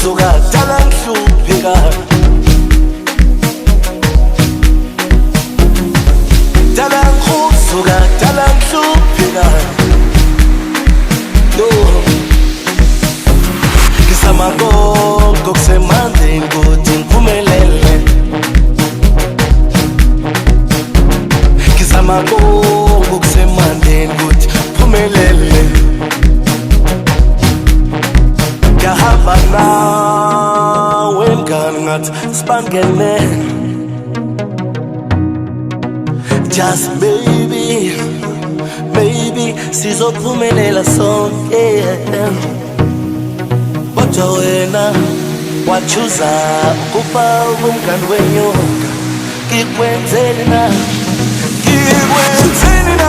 suka dala ngihlupheka dala ngisuka dala ngihlupheka no Kisama konke kusemandleni ukuthi ngiphumelele Kisama konke kusemandleni ukuthi ngiphumelele Ngiyahamba nawe mngani ngathi sibangene Just baby, baby, sizophumelela sonke Kodwa wena wachuza ukuba umngani wenyoka Ngikwenzeni na Ngikwenzeni na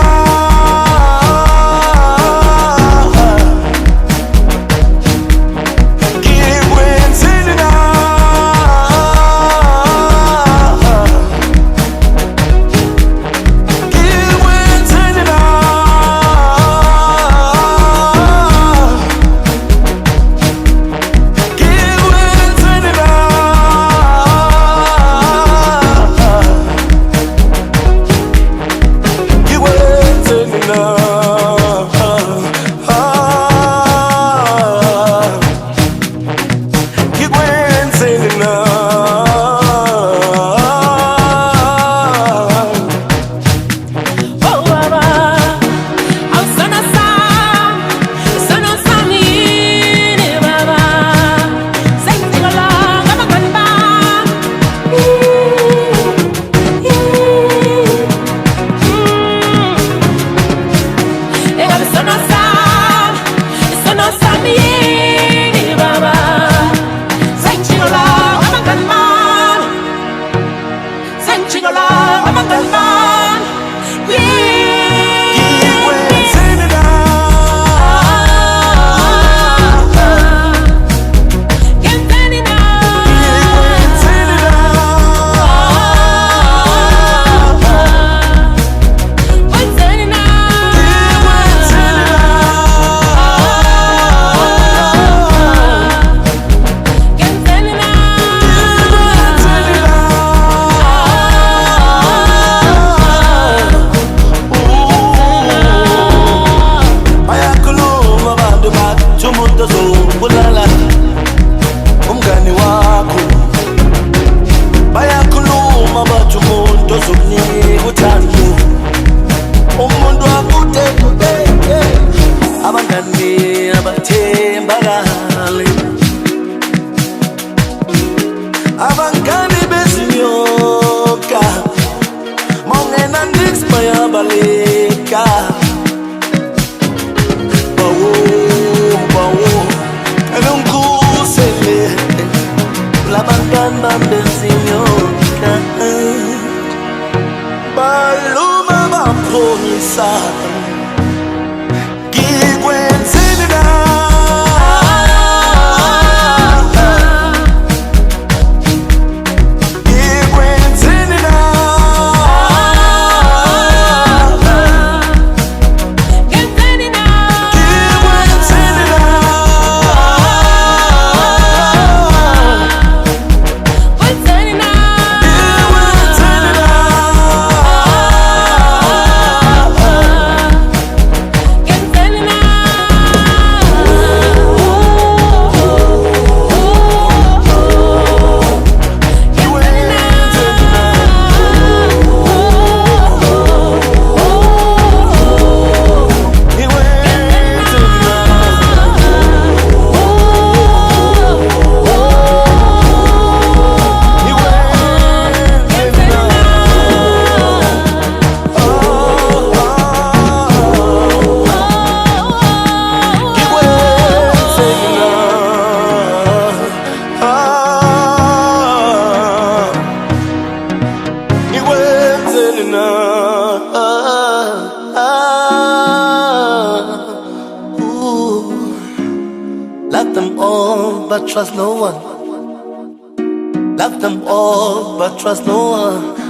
Abangani bezinyoka Mongena nix bayabaleka Bawo, bawo Elungkusele Labangani bezinyoka Baluma bapholisa Ngikwenzeni na Love them all, but trust no one. Love them all, but trust no one.